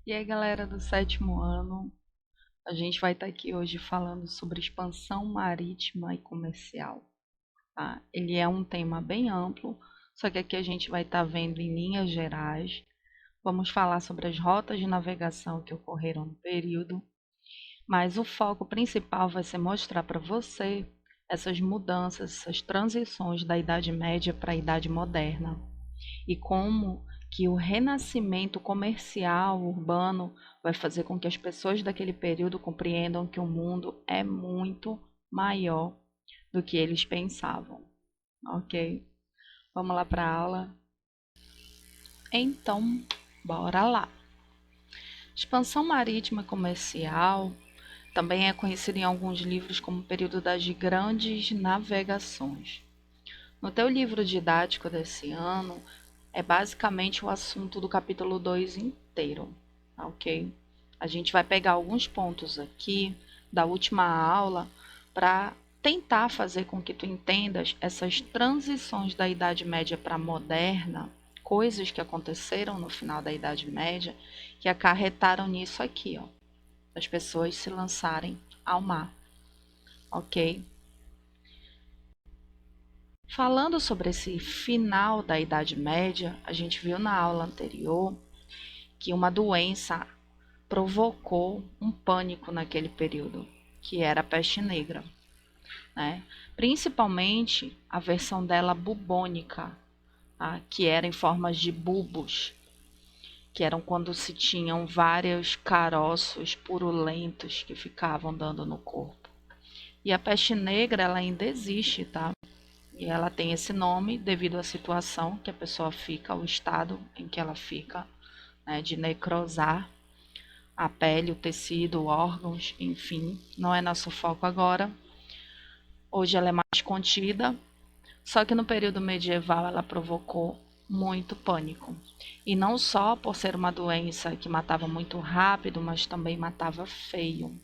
E aí, galera do sétimo ano, a gente vai estar aqui hoje falando sobre expansão marítima e comercial, tá? Ele é um tema bem amplo, só que aqui a gente vai estar vendo em linhas gerais. Vamos falar sobre as rotas de navegação que ocorreram no período, mas o foco principal vai ser mostrar para você essas mudanças, essas transições da Idade Média para a Idade Moderna e como que o renascimento comercial urbano vai fazer com que as pessoas daquele período compreendam que o mundo é muito maior do que eles pensavam, ok? Vamos lá para a aula? Então, bora lá! Expansão marítima comercial também é conhecida em alguns livros como o período das grandes navegações. No teu livro didático desse ano, é basicamente o assunto do capítulo 2 inteiro, ok? A gente vai pegar alguns pontos aqui da última aula para tentar fazer com que tu entendas essas transições da Idade Média para a moderna, coisas que aconteceram no final da Idade Média que acarretaram nisso aqui, ó, as pessoas se lançarem ao mar, ok? Falando sobre esse final da Idade Média, a gente viu na aula anterior que uma doença provocou um pânico naquele período, que era a peste negra, né? Principalmente a versão dela bubônica, tá? Que era em formas de bulbos, que eram quando se tinham vários caroços purulentos que ficavam dando no corpo. E a peste negra ela ainda existe, tá? E ela tem esse nome devido à situação que a pessoa fica, o estado em que ela fica, né, de necrosar a pele, o tecido, órgãos, enfim. Não é nosso foco agora. Hoje ela é mais contida, só que no período medieval ela provocou muito pânico. E não só por ser uma doença que matava muito rápido, mas também matava feio.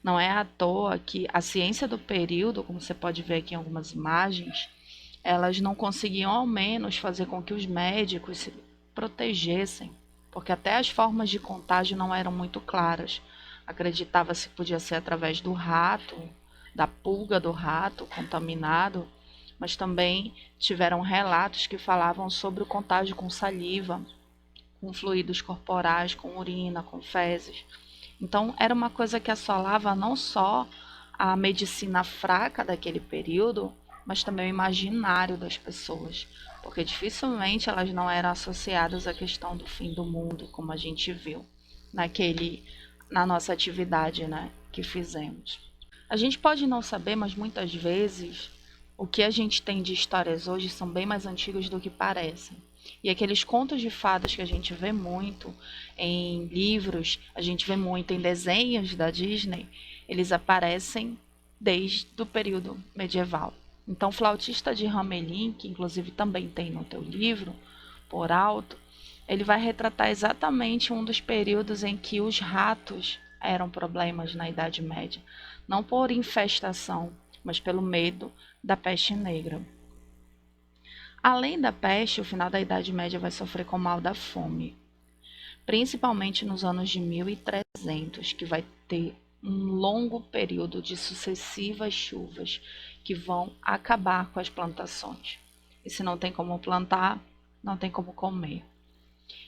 Não é à toa que a ciência do período, como você pode ver aqui em algumas imagens, elas não conseguiam ao menos fazer com que os médicos se protegessem, porque até as formas de contágio não eram muito claras. Acreditava-se que podia ser através do rato, da pulga do rato contaminado, mas também tiveram relatos que falavam sobre o contágio com saliva, com fluidos corporais, com urina, com fezes. Então, era uma coisa que assolava não só a medicina fraca daquele período, mas também o imaginário das pessoas, porque dificilmente elas não eram associadas à questão do fim do mundo, como a gente viu na nossa atividade, né, que fizemos. A gente pode não saber, mas muitas vezes o que a gente tem de histórias hoje são bem mais antigos do que parecem. E aqueles contos de fadas que a gente vê muito em livros, a gente vê muito em desenhos da Disney, eles aparecem desde o período medieval. Então, o Flautista de Hamelin, que inclusive também tem no teu livro, por alto, ele vai retratar exatamente um dos períodos em que os ratos eram problemas na Idade Média, não por infestação, mas pelo medo da peste negra. Além da peste, o final da Idade Média vai sofrer com o mal da fome, principalmente nos anos de 1300, que vai ter um longo período de sucessivas chuvas que vão acabar com as plantações. E se não tem como plantar, não tem como comer.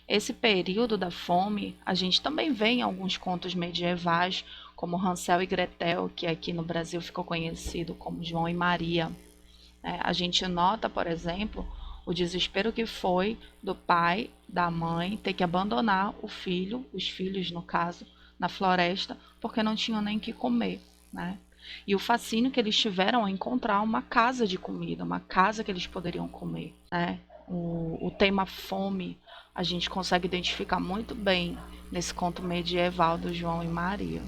Esse período da fome a gente também vê em alguns contos medievais, como Hansel e Gretel, que aqui no Brasil ficou conhecido como João e Maria. A gente nota, por exemplo, o desespero que foi do pai, da mãe, ter que abandonar o filho, os filhos no caso, na floresta, porque não tinham nem o que comer, né? E o fascínio que eles tiveram ao encontrar uma casa de comida, uma casa que eles poderiam comer, né? O tema fome a gente consegue identificar muito bem nesse conto medieval do João e Maria.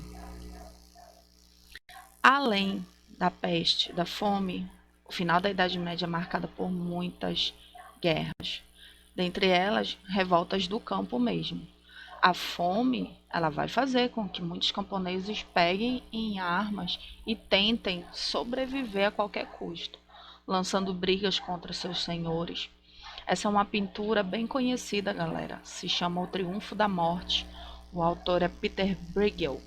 Além da peste, da fome, o final da Idade Média é marcado por muitas guerras, dentre elas revoltas do campo mesmo. A fome, ela vai fazer com que muitos camponeses peguem em armas e tentem sobreviver a qualquer custo, lançando brigas contra seus senhores. Essa é uma pintura bem conhecida, galera. Se chama O Triunfo da Morte. O autor é Peter Bruegel.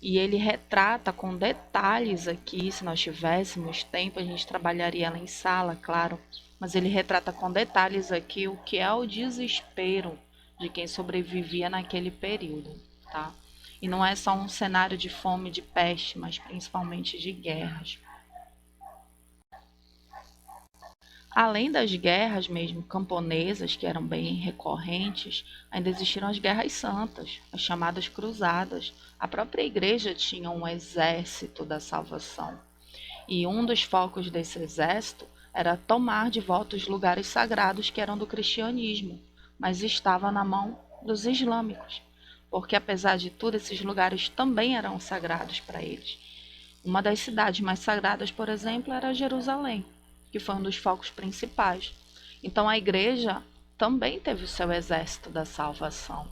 E ele retrata com detalhes aqui, se nós tivéssemos tempo, a gente trabalharia ela em sala, claro, mas ele retrata com detalhes aqui o que é o desespero de quem sobrevivia naquele período, tá? E não é só um cenário de fome, de peste, mas principalmente de guerras. Além das guerras mesmo camponesas, que eram bem recorrentes, ainda existiram as guerras santas, as chamadas cruzadas. A própria igreja tinha um exército da salvação. E um dos focos desse exército era tomar de volta os lugares sagrados que eram do cristianismo, mas estava na mão dos islâmicos, porque apesar de tudo, esses lugares também eram sagrados para eles. Uma das cidades mais sagradas, por exemplo, era Jerusalém, que foi um dos focos principais. Então a igreja também teve o seu exército da salvação.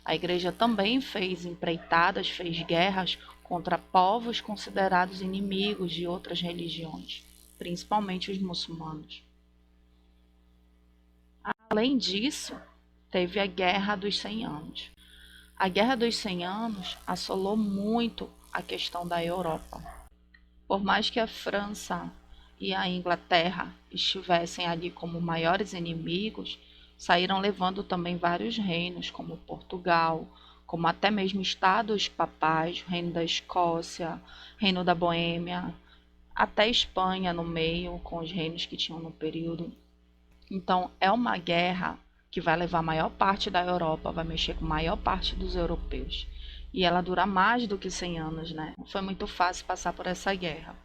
A igreja também fez empreitadas, fez guerras contra povos considerados inimigos de outras religiões, principalmente os muçulmanos. Além disso, teve a Guerra dos 100 Anos. A Guerra dos 100 Anos assolou muito a questão da Europa. Por mais que a França e a Inglaterra estivessem ali como maiores inimigos, saíram levando também vários reinos, como Portugal, como até mesmo estados papais, o reino da Escócia, reino da Boêmia, até Espanha no meio, com os reinos que tinham no período. Então é uma guerra que vai levar a maior parte da Europa, vai mexer com a maior parte dos europeus. E ela dura mais do que 100 anos, né? Não foi muito fácil passar por essa guerra.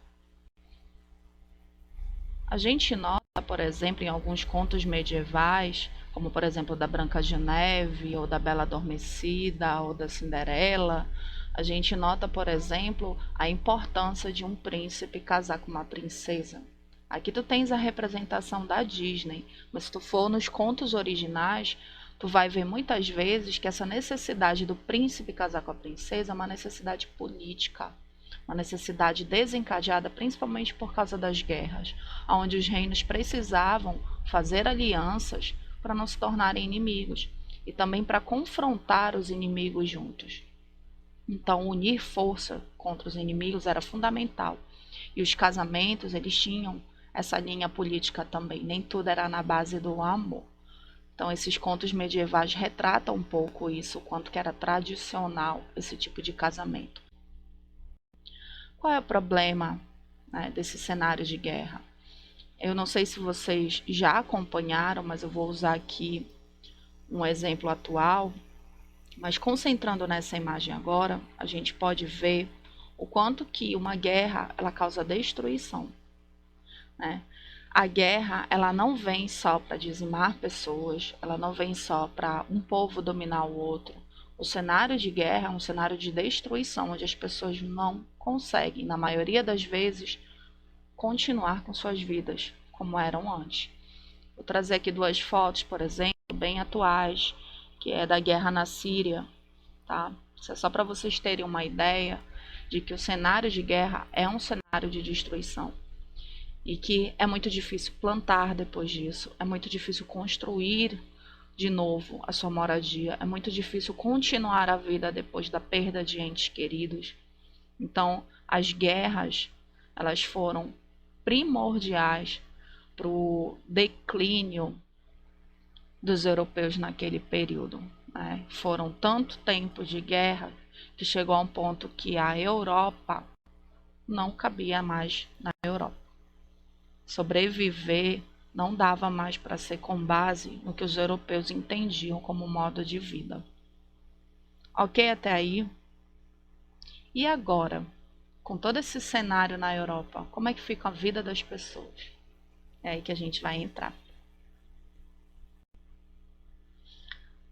A gente nota, por exemplo, em alguns contos medievais, como por exemplo da Branca de Neve, ou da Bela Adormecida, ou da Cinderela, a gente nota, por exemplo, a importância de um príncipe casar com uma princesa. Aqui tu tens a representação da Disney, mas se tu for nos contos originais, tu vai ver muitas vezes que essa necessidade do príncipe casar com a princesa é uma necessidade política, uma necessidade desencadeada principalmente por causa das guerras, onde os reinos precisavam fazer alianças para não se tornarem inimigos e também para confrontar os inimigos juntos. Então, unir força contra os inimigos era fundamental. E os casamentos, eles tinham essa linha política também, nem tudo era na base do amor. Então, esses contos medievais retratam um pouco isso, o quanto que era tradicional esse tipo de casamento. Qual é o problema, né, desse cenário de guerra? Eu não sei se vocês já acompanharam, mas eu vou usar aqui um exemplo atual. Mas concentrando nessa imagem agora, a gente pode ver o quanto que uma guerra ela causa destruição, né? A guerra ela não vem só para dizimar pessoas, ela não vem só para um povo dominar o outro. O cenário de guerra é um cenário de destruição, onde as pessoas não conseguem, na maioria das vezes, continuar com suas vidas como eram antes. Vou trazer aqui duas fotos, por exemplo, bem atuais, que é da guerra na Síria, tá? Isso é só para vocês terem uma ideia de que o cenário de guerra é um cenário de destruição e que é muito difícil plantar depois disso, é muito difícil construir de novo a sua moradia, é muito difícil continuar a vida depois da perda de entes queridos. Então, as guerras, elas foram primordiais para o declínio dos europeus naquele período, né? Foram tanto tempo de guerra que chegou a um ponto que a Europa não cabia mais na Europa. Sobreviver não dava mais para ser com base no que os europeus entendiam como modo de vida. Ok até aí? E agora, com todo esse cenário na Europa, como é que fica a vida das pessoas? É aí que a gente vai entrar.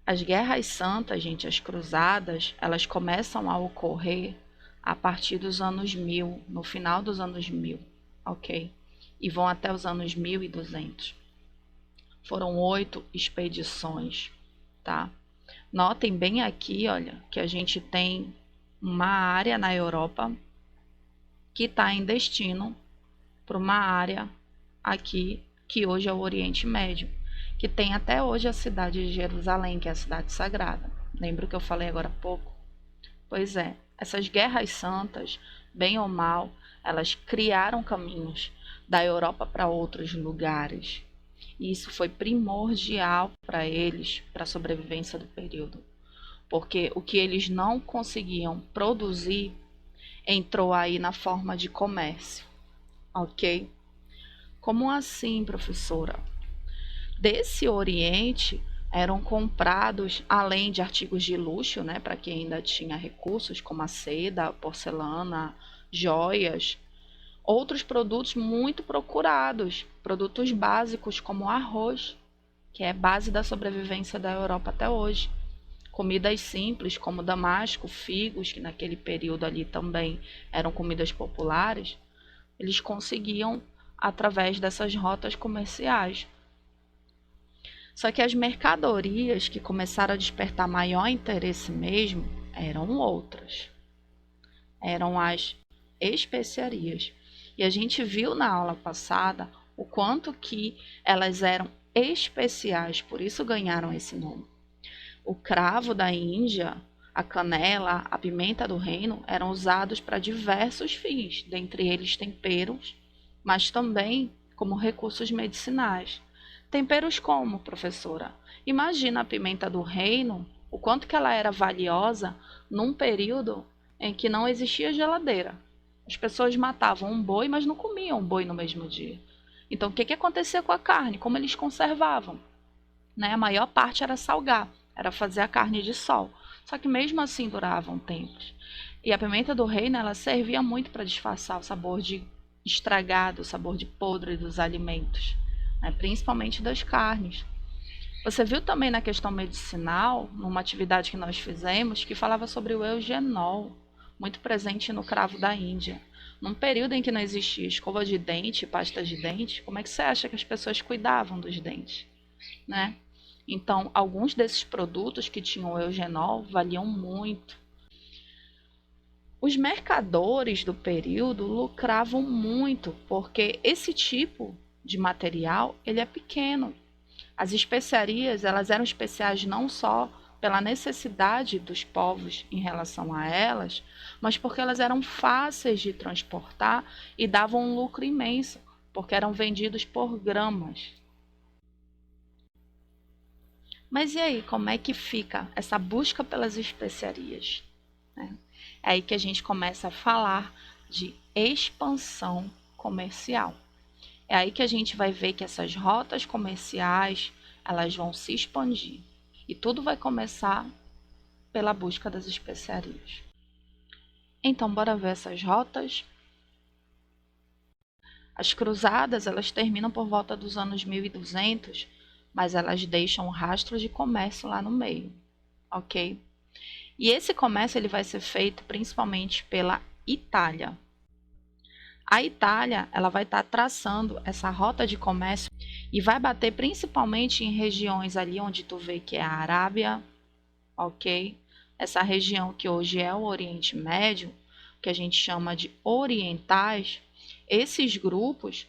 As guerras santas, gente, as cruzadas, elas começam a ocorrer a partir dos anos 1000, no final dos anos 1000, ok? E vão até os anos 1200. Foram 8 expedições, tá? Notem bem aqui, olha, que a gente tem uma área na Europa que está em destino para uma área aqui que hoje é o Oriente Médio, que tem até hoje a cidade de Jerusalém, que é a cidade sagrada. Lembra o que eu falei agora há pouco? Pois é, essas guerras santas, bem ou mal, elas criaram caminhos da Europa para outros lugares. E isso foi primordial para eles, para a sobrevivência do período. Porque o que eles não conseguiam produzir entrou aí na forma de comércio, ok? Como assim, professora? Desse Oriente eram comprados, além de artigos de luxo, né, para quem ainda tinha recursos, como a seda, a porcelana, joias, outros produtos muito procurados, produtos básicos como arroz, que é base da sobrevivência da Europa até hoje. Comidas simples como damasco, figos, que naquele período ali também eram comidas populares, eles conseguiam através dessas rotas comerciais. Só que as mercadorias que começaram a despertar maior interesse mesmo eram outras. Eram as especiarias. E a gente viu na aula passada o quanto que elas eram especiais, por isso ganharam esse nome. O cravo da Índia, a canela, a pimenta do reino eram usados para diversos fins, dentre eles temperos, mas também como recursos medicinais. Temperos como, professora? Imagina a pimenta do reino, o quanto que ela era valiosa num período em que não existia geladeira. As pessoas matavam um boi, mas não comiam um boi no mesmo dia. Então, o que acontecia com a carne? Como eles conservavam? Né? A maior parte era salgar, era fazer a carne de sol. Só que mesmo assim duravam tempos. E a pimenta do reino, ela servia muito para disfarçar o sabor de estragado, o sabor de podre dos alimentos, né? Principalmente das carnes. Você viu também na questão medicinal, numa atividade que nós fizemos, que falava sobre o eugenol, muito presente no cravo da Índia. Num período em que não existia escova de dente, pasta de dente, como é que você acha que as pessoas cuidavam dos dentes, né? Então, alguns desses produtos que tinham eugenol valiam muito. Os mercadores do período lucravam muito, porque esse tipo de material ele é pequeno. As especiarias elas eram especiais não só pela necessidade dos povos em relação a elas, mas porque elas eram fáceis de transportar e davam um lucro imenso, porque eram vendidos por gramas. Mas e aí, como é que fica essa busca pelas especiarias? Né? É aí que a gente começa a falar de expansão comercial. É aí que a gente vai ver que essas rotas comerciais elas vão se expandir. E tudo vai começar pela busca das especiarias. Então, bora ver essas rotas. As cruzadas elas terminam por volta dos anos 1200, mas elas deixam rastros de comércio lá no meio, ok? E esse comércio ele vai ser feito principalmente pela Itália. A Itália ela vai estar traçando essa rota de comércio e vai bater principalmente em regiões ali onde tu vê que é a Arábia, ok? Essa região que hoje é o Oriente Médio, que a gente chama de orientais, esses grupos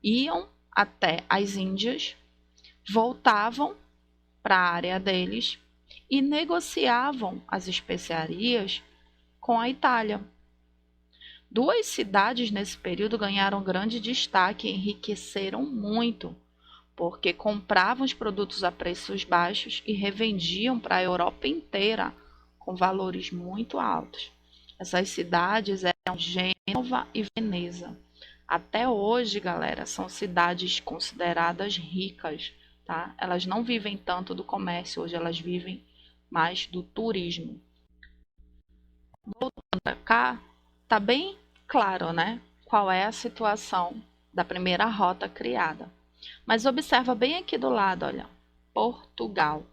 iam até as Índias, voltavam para a área deles e negociavam as especiarias com a Itália. Duas cidades nesse período ganharam grande destaque e enriqueceram muito, porque compravam os produtos a preços baixos e revendiam para a Europa inteira com valores muito altos. Essas cidades eram Gênova e Veneza. Até hoje, galera, são cidades consideradas ricas, tá? Elas não vivem tanto do comércio, hoje elas vivem mais do turismo. Voltando para cá, tá bem claro, né? Qual é a situação da primeira rota criada. Mas observa bem aqui do lado, olha, Portugal.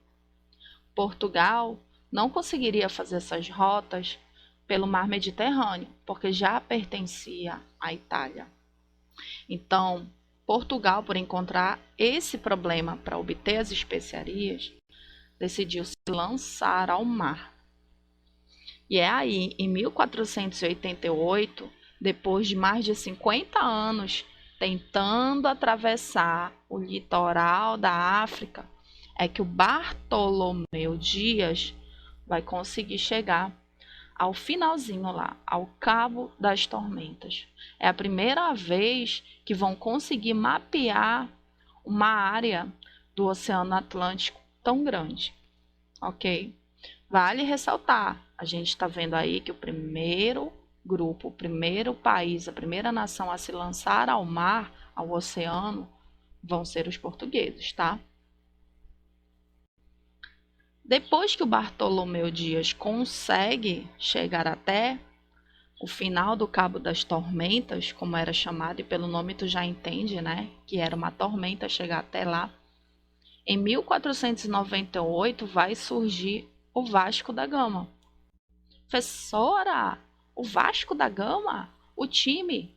Portugal não conseguiria fazer essas rotas pelo mar Mediterrâneo, porque já pertencia à Itália. Então, Portugal, por encontrar esse problema para obter as especiarias, decidiu se lançar ao mar. E é aí, em 1488, depois de mais de 50 anos tentando atravessar o litoral da África, é que o Bartolomeu Dias vai conseguir chegar ao finalzinho lá, ao Cabo das Tormentas. É a primeira vez que vão conseguir mapear uma área do Oceano Atlântico tão grande, ok? Vale ressaltar, a gente está vendo aí que o primeiro grupo, o primeiro país, a primeira nação a se lançar ao mar, ao oceano, vão ser os portugueses, tá? Depois que o Bartolomeu Dias consegue chegar até o final do Cabo das Tormentas, como era chamado, e pelo nome tu já entende, né? Que era uma tormenta chegar até lá. Em 1498 vai surgir o Vasco da Gama. Professora, o Vasco da Gama? O time?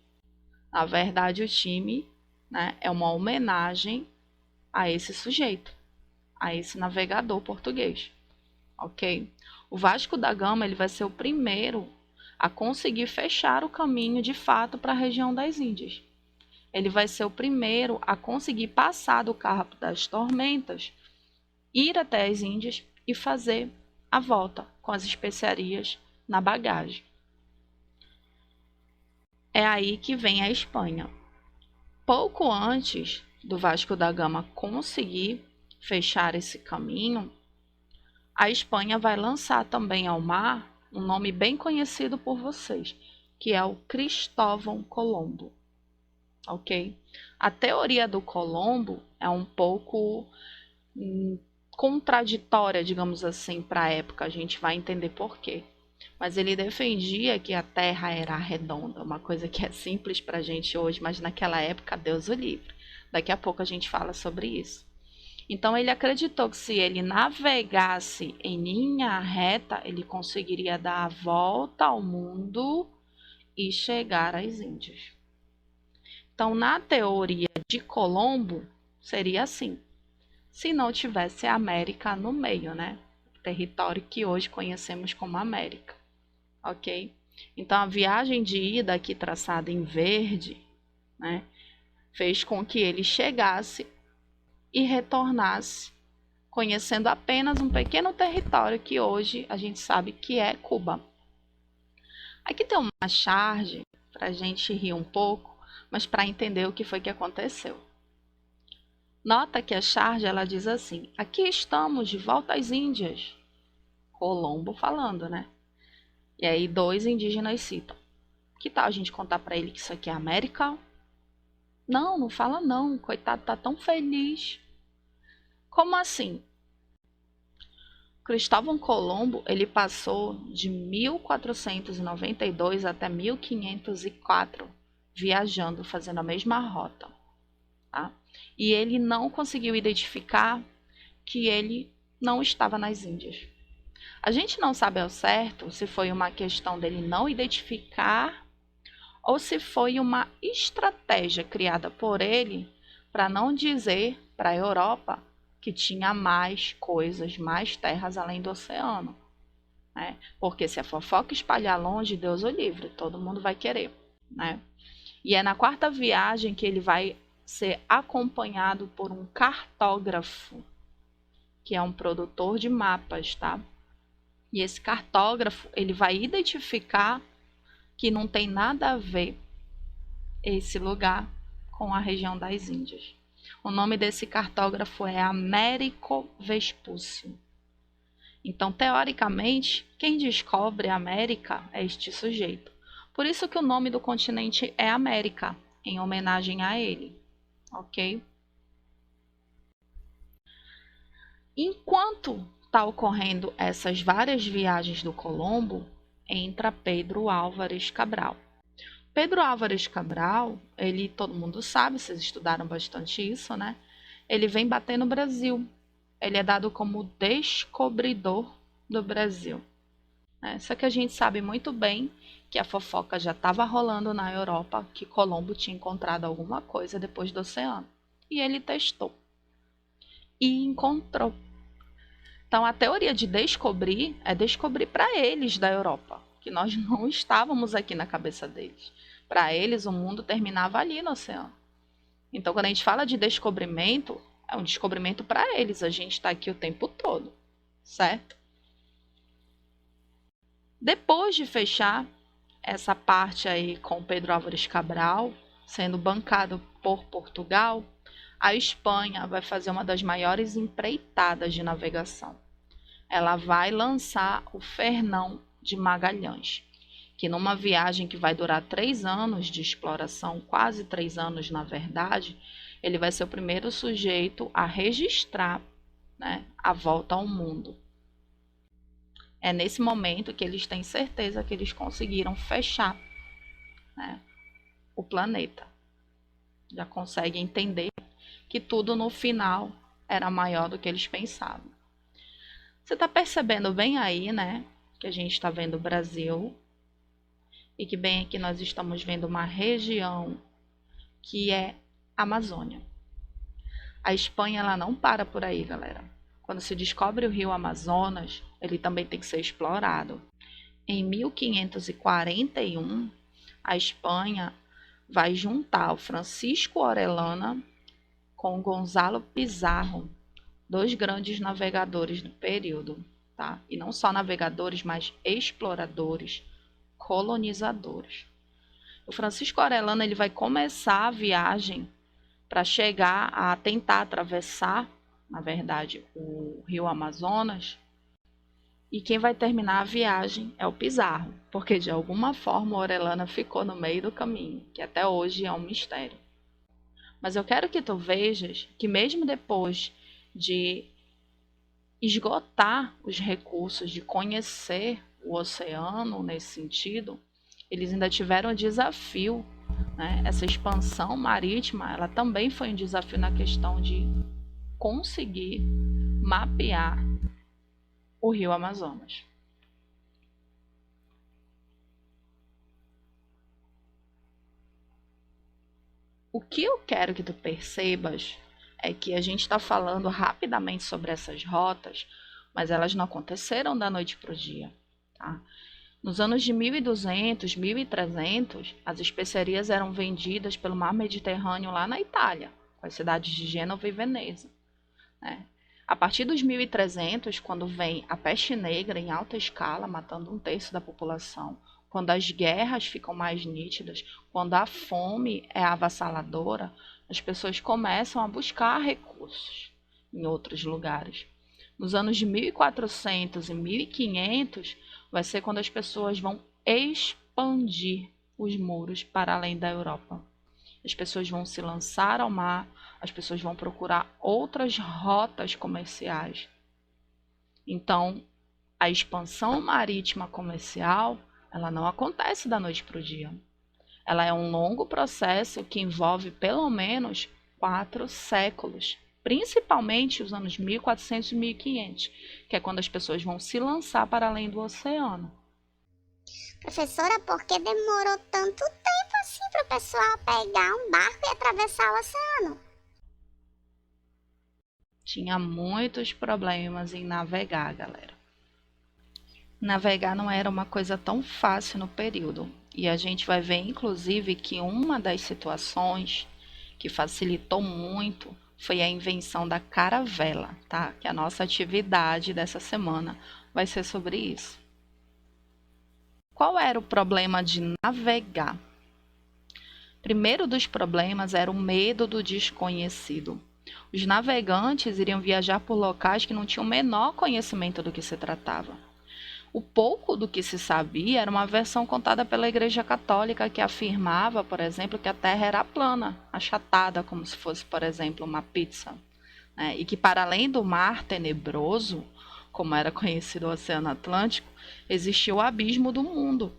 Na verdade, o time, né, é uma homenagem a esse sujeito, a esse navegador português, ok? O Vasco da Gama ele vai ser o primeiro a conseguir fechar o caminho de fato para a região das Índias. Ele vai ser o primeiro a conseguir passar do Cabo das Tormentas, ir até as Índias e fazer a volta com as especiarias na bagagem. É aí que vem a Espanha. Pouco antes do Vasco da Gama conseguir fechar esse caminho, a Espanha vai lançar também ao mar um nome bem conhecido por vocês, que é o Cristóvão Colombo, ok? A teoria do Colombo é um pouco contraditória, digamos assim, para a época, a gente vai entender por quê. Mas ele defendia que a Terra era redonda, uma coisa que é simples para a gente hoje, mas naquela época, Deus o livre. Daqui a pouco a gente fala sobre isso. Então ele acreditou que se ele navegasse em linha reta, ele conseguiria dar a volta ao mundo e chegar às Índias. Então, na teoria de Colombo, seria assim: se não tivesse a América no meio, né? O território que hoje conhecemos como América, ok? Então, a viagem de ida aqui traçada em verde, né, fez com que ele chegasse e retornasse, conhecendo apenas um pequeno território que hoje a gente sabe que é Cuba. Aqui tem uma charge para a gente rir um pouco, mas para entender o que foi que aconteceu. Nota que a charge ela diz assim: aqui estamos de volta às Índias. Colombo falando, né? E aí dois indígenas citam: que tal a gente contar para ele que isso aqui é América? Não, não fala não, coitado, tá tão feliz. Como assim? Cristóvão Colombo ele passou de 1492 até 1504 viajando, fazendo a mesma rota, tá? E ele não conseguiu identificar que ele não estava nas Índias. A gente não sabe ao certo se foi uma questão dele não identificar ou se foi uma estratégia criada por ele para não dizer para a Europa que tinha mais coisas, mais terras além do oceano, né? Porque se a fofoca espalhar longe, Deus o livre, todo mundo vai querer, né? E é na quarta viagem que ele vai ser acompanhado por um cartógrafo, que é um produtor de mapas, tá? E esse cartógrafo, ele vai identificar que não tem nada a ver esse lugar com a região das Índias. O nome desse cartógrafo é Américo Vespúcio. Então, teoricamente, quem descobre a América é este sujeito. Por isso que o nome do continente é América, em homenagem a ele, ok? Enquanto está ocorrendo essas várias viagens do Colombo, entra Pedro Álvares Cabral. Pedro Álvares Cabral, ele, todo mundo sabe, vocês estudaram bastante isso, né? Ele vem bater no Brasil. Ele é dado como descobridor do Brasil, né? Só que a gente sabe muito bem que a fofoca já estava rolando na Europa, que Colombo tinha encontrado alguma coisa depois do oceano. E ele testou. E encontrou. Então, a teoria de descobrir é descobrir para eles da Europa, que nós não estávamos aqui na cabeça deles. Para eles, o mundo terminava ali no oceano. Então, quando a gente fala de descobrimento, é um descobrimento para eles. A gente está aqui o tempo todo, certo? Depois de fechar essa parte aí com Pedro Álvares Cabral, sendo bancado por Portugal, a Espanha vai fazer uma das maiores empreitadas de navegação. Ela vai lançar o Fernão de Magalhães, que numa viagem que vai durar 3 anos de exploração, quase 3 anos na verdade, ele vai ser o primeiro sujeito a registrar, né, a volta ao mundo. É nesse momento que eles têm certeza que eles conseguiram fechar, né, o planeta. Já conseguem entender que tudo no final era maior do que eles pensavam. Você está percebendo bem aí, né, que a gente está vendo o Brasil e que bem aqui nós estamos vendo uma região que é Amazônia. A Espanha ela não para por aí, galera. Quando se descobre o rio Amazonas, ele também tem que ser explorado. Em 1541, a Espanha vai juntar o Francisco Orellana com Gonzalo Pizarro, 2 grandes navegadores do período, tá? E não só navegadores, mas exploradores, colonizadores. O Francisco Orellana ele vai começar a viagem para chegar a tentar atravessar, na verdade, o rio Amazonas. E quem vai terminar a viagem é o Pizarro, porque de alguma forma o Orellana ficou no meio do caminho, que até hoje é um mistério. Mas eu quero que tu vejas que mesmo depois de esgotar os recursos, de conhecer o oceano nesse sentido, eles ainda tiveram o desafio, né? Essa expansão marítima, ela também foi um desafio na questão de conseguir mapear o rio Amazonas. O que eu quero que tu percebas é que a gente está falando rapidamente sobre essas rotas, mas elas não aconteceram da noite para o dia, tá? Nos anos de 1200, 1300, as especiarias eram vendidas pelo mar Mediterrâneo lá na Itália, com as cidades de Gênova e Veneza, né? A partir dos 1300, quando vem a peste negra em alta escala, matando 1/3 da população, quando as guerras ficam mais nítidas, quando a fome é avassaladora, as pessoas começam a buscar recursos em outros lugares. Nos anos de 1400 e 1500, vai ser quando as pessoas vão expandir os muros para além da Europa. As pessoas vão se lançar ao mar, as pessoas vão procurar outras rotas comerciais. Então, a expansão marítima comercial, ela não acontece da noite para o dia. Ela é um longo processo que envolve pelo menos 4 séculos, principalmente os anos 1400 e 1500, que é quando as pessoas vão se lançar para além do oceano. Professora, por que demorou tanto tempo assim para o pessoal pegar um barco e atravessar o oceano? Tinha muitos problemas em navegar, galera. Navegar não era uma coisa tão fácil no período. E a gente vai ver, inclusive, que uma das situações que facilitou muito foi a invenção da caravela, tá? Que a nossa atividade dessa semana vai ser sobre isso. Qual era o problema de navegar? Primeiro dos problemas era o medo do desconhecido. Os navegantes iriam viajar por locais que não tinham o menor conhecimento do que se tratava. O pouco do que se sabia era uma versão contada pela Igreja Católica que afirmava, por exemplo, que a Terra era plana, achatada, como se fosse, por exemplo, uma pizza, né? E que para além do mar tenebroso, como era conhecido o Oceano Atlântico, existia o abismo do mundo.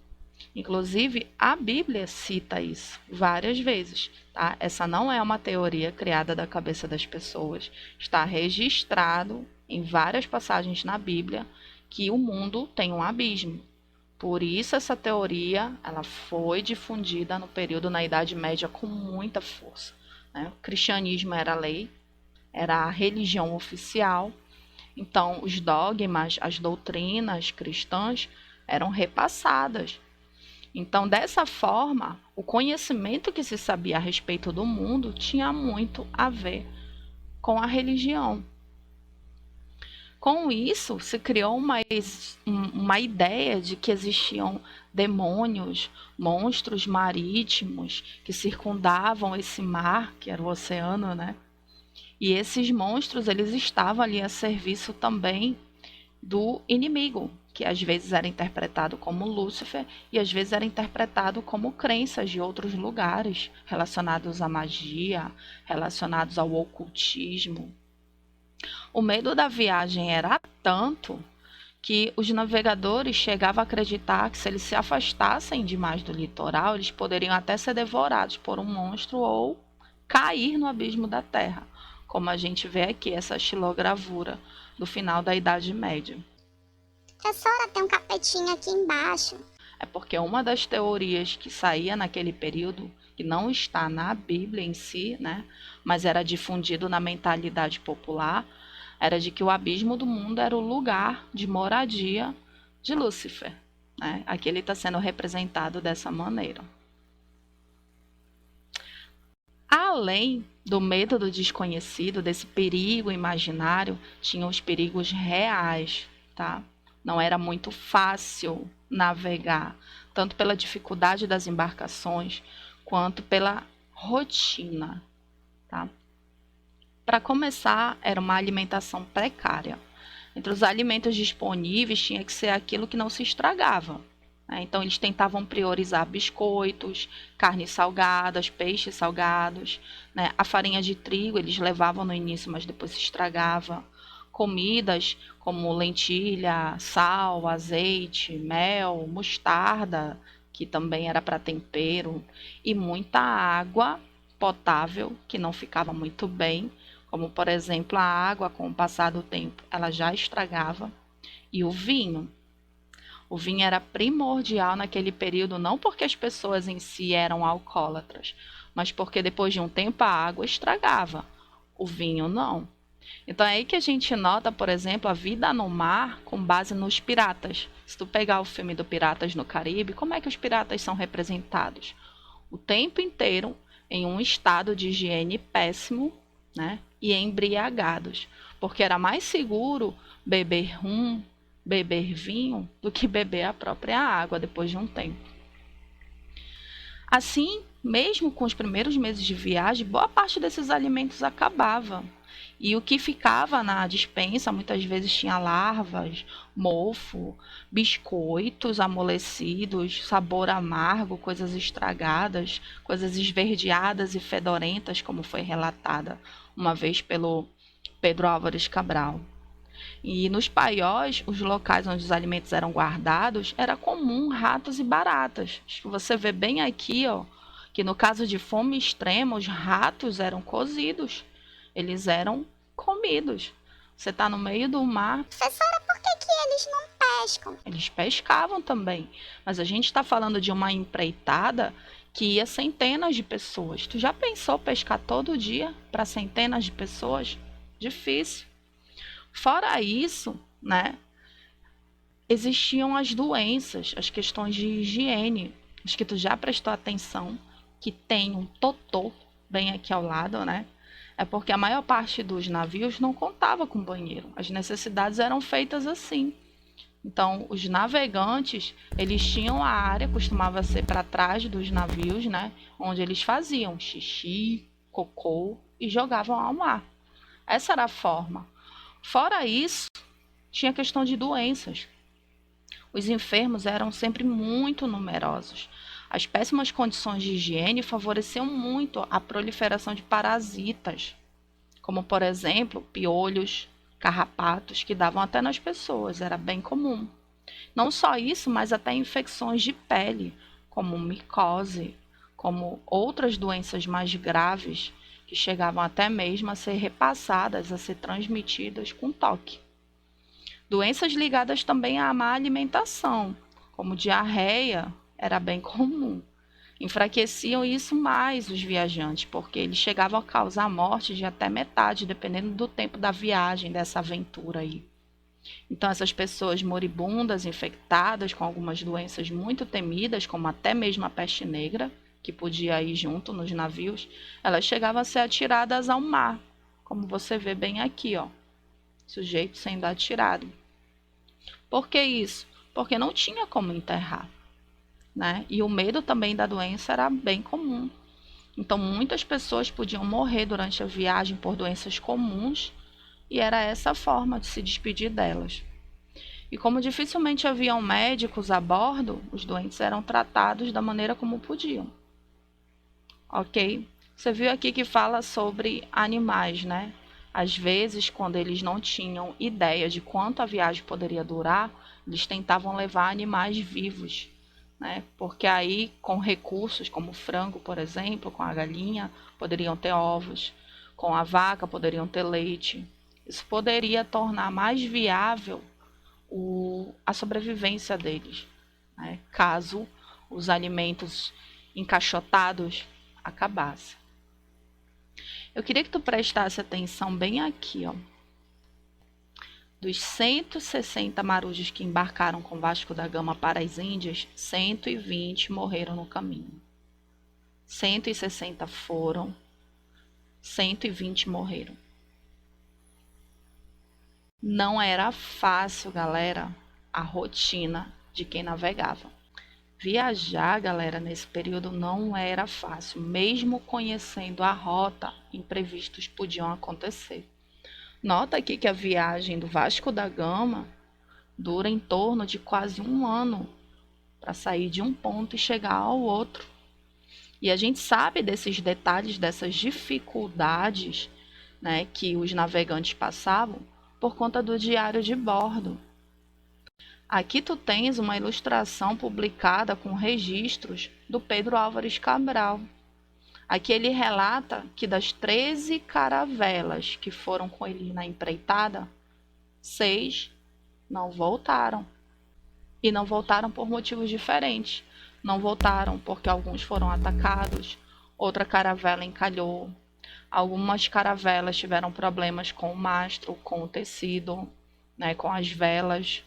Inclusive, a Bíblia cita isso várias vezes, tá? Essa não é uma teoria criada da cabeça das pessoas. Está registrado em várias passagens na Bíblia que o mundo tem um abismo. Por isso essa teoria ela foi difundida no período na Idade Média com muita força, né? O cristianismo era a lei, era a religião oficial. Então, os dogmas, as doutrinas cristãs eram repassadas. Então, dessa forma, o conhecimento que se sabia a respeito do mundo tinha muito a ver com a religião. Com isso, se criou uma ideia de que existiam demônios, monstros marítimos que circundavam esse mar, que era o oceano, né? E esses monstros, eles estavam ali a serviço também do inimigo, que às vezes era interpretado como Lúcifer e às vezes era interpretado como crenças de outros lugares relacionados à magia, relacionados ao ocultismo. O medo da viagem era tanto que os navegadores chegavam a acreditar que se eles se afastassem demais do litoral, eles poderiam até ser devorados por um monstro ou cair no abismo da terra, como a gente vê aqui, essa xilogravura do final da Idade Média. Professora, tem um capetinho aqui embaixo. É porque uma das teorias que saía naquele período, que não está na Bíblia em si, né, mas era difundido na mentalidade popular, era de que o abismo do mundo era o lugar de moradia de Lúcifer. Né? Aqui ele está sendo representado dessa maneira. Além do medo do desconhecido, desse perigo imaginário, tinham os perigos reais, tá? Não era muito fácil navegar, tanto pela dificuldade das embarcações, quanto pela rotina, tá? Para começar, era uma alimentação precária. Entre os alimentos disponíveis, tinha que ser aquilo que não se estragava. Então, eles tentavam priorizar biscoitos, carnes salgadas, peixes salgados. A farinha de trigo eles levavam no início, mas depois se estragava. Comidas como lentilha, sal, azeite, mel, mostarda, que também era para tempero, e muita água potável, que não ficava muito bem, como por exemplo a água, com o passar do tempo, ela já estragava, e o vinho. O vinho era primordial naquele período, não porque as pessoas em si eram alcoólatras, mas porque depois de um tempo a água estragava, o vinho não. Então é aí que a gente nota, por exemplo, a vida no mar com base nos piratas. Se tu pegar o filme do Piratas no Caribe, como é que os piratas são representados? O tempo inteiro em um estado de higiene péssimo, né? E embriagados, porque era mais seguro beber rum, beber vinho, do que beber a própria água depois de um tempo. Assim, mesmo com os primeiros meses de viagem, boa parte desses alimentos acabava. E o que ficava na despensa muitas vezes tinha larvas, mofo, biscoitos amolecidos, sabor amargo, coisas estragadas, coisas esverdeadas e fedorentas, como foi relatada uma vez pelo Pedro Álvares Cabral. E nos paióis, os locais onde os alimentos eram guardados, era comum ratos e baratas. Acho que você vê bem aqui, ó, que no caso de fome extrema, os ratos eram cozidos. Eles eram comidos. Você está no meio do mar. Professora, por que eles não pescam? Eles pescavam também. Mas a gente está falando de uma empreitada que ia centenas de pessoas. Tu já pensou pescar todo dia para centenas de pessoas? Difícil. Fora isso, né, existiam as doenças, as questões de higiene. Acho que tu já prestou atenção que tem um totô bem aqui ao lado, né? É porque a maior parte dos navios não contava com banheiro. As necessidades eram feitas assim. Então, os navegantes, eles tinham a área, costumava ser para trás dos navios, né? Onde eles faziam xixi, cocô e jogavam ao mar. Essa era a forma. Fora isso, tinha a questão de doenças. Os enfermos eram sempre muito numerosos. As péssimas condições de higiene favoreciam muito a proliferação de parasitas, como, por exemplo, piolhos, carrapatos, que davam até nas pessoas, era bem comum. Não só isso, mas até infecções de pele, como micose, como outras doenças mais graves, que chegavam até mesmo a ser repassadas, a ser transmitidas com toque. Doenças ligadas também à má alimentação, como diarreia, era bem comum. Enfraqueciam isso mais os viajantes, porque eles chegavam a causar morte de até metade, dependendo do tempo da viagem, dessa aventura aí. Então, essas pessoas moribundas, infectadas com algumas doenças muito temidas, como até mesmo a peste negra, que podia ir junto nos navios, elas chegavam a ser atiradas ao mar, como você vê bem aqui, ó. sujeito sendo atirado. Por que isso? Porque não tinha como enterrar, né? E o medo também da doença era bem comum. Então, muitas pessoas podiam morrer durante a viagem por doenças comuns e era essa a forma de se despedir delas. E como dificilmente haviam médicos a bordo, os doentes eram tratados da maneira como podiam. Ok? Você viu aqui que fala sobre animais, né? Às vezes, quando eles não tinham ideia de quanto a viagem poderia durar, eles tentavam levar animais vivos, né? Porque aí, com recursos como o frango, por exemplo, com a galinha, poderiam ter ovos, com a vaca poderiam ter leite. Isso poderia tornar mais viável a sobrevivência deles, né? Caso os alimentos encaixotados acabassem. Eu queria que tu prestasse atenção bem aqui, ó. Dos 160 marujos que embarcaram com Vasco da Gama para as Índias, 120 morreram no caminho. 160 foram, 120 morreram. Não era fácil, galera, a rotina de quem navegava. Viajar, galera, nesse período não era fácil. Mesmo conhecendo a rota, imprevistos podiam acontecer. Nota aqui que a viagem do Vasco da Gama dura em torno de quase um ano para sair de um ponto e chegar ao outro. E a gente sabe desses detalhes, dessas dificuldades, né, que os navegantes passavam por conta do diário de bordo. Aqui tu tens uma ilustração publicada com registros do Pedro Álvares Cabral. Aqui ele relata que das 13 caravelas que foram com ele na empreitada, 6 não voltaram. E não voltaram por motivos diferentes. Não voltaram porque alguns foram atacados, outra caravela encalhou, algumas caravelas tiveram problemas com o mastro, com o tecido, né, com as velas.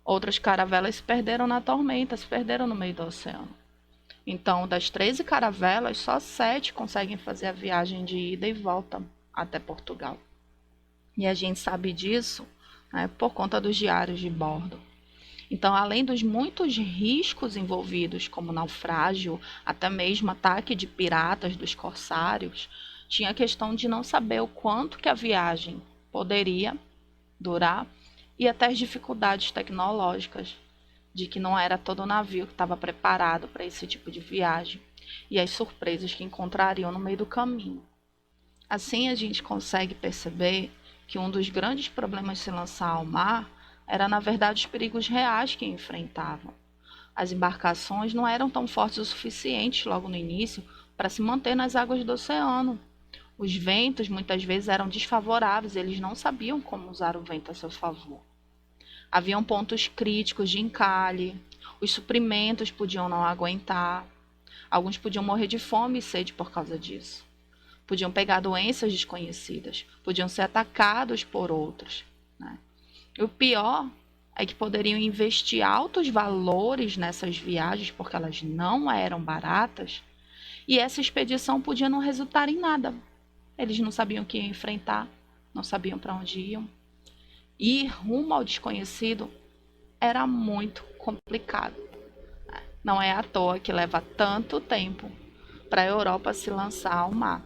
Outras caravelas se perderam na tormenta, se perderam no meio do oceano. Então, das 13 caravelas, só 7 conseguem fazer a viagem de ida e volta até Portugal. E a gente sabe disso, né, por conta dos diários de bordo. Então, além dos muitos riscos envolvidos, como naufrágio, até mesmo ataque de piratas dos corsários, tinha a questão de não saber o quanto que a viagem poderia durar e até as dificuldades tecnológicas, de que não era todo navio que estava preparado para esse tipo de viagem e as surpresas que encontrariam no meio do caminho. Assim, a gente consegue perceber que um dos grandes problemas de se lançar ao mar era, na verdade, os perigos reais que enfrentavam. As embarcações não eram tão fortes o suficiente logo no início para se manter nas águas do oceano. Os ventos muitas vezes eram desfavoráveis, eles não sabiam como usar o vento a seu favor. Haviam pontos críticos de encalhe, os suprimentos podiam não aguentar, alguns podiam morrer de fome e sede por causa disso. Podiam pegar doenças desconhecidas, podiam ser atacados por outros, né? E o pior é que poderiam investir altos valores nessas viagens, porque elas não eram baratas, e essa expedição podia não resultar em nada. Eles não sabiam o que iam enfrentar, não sabiam para onde iam. Ir rumo ao desconhecido era muito complicado. Não é à toa que leva tanto tempo para a Europa se lançar ao mar.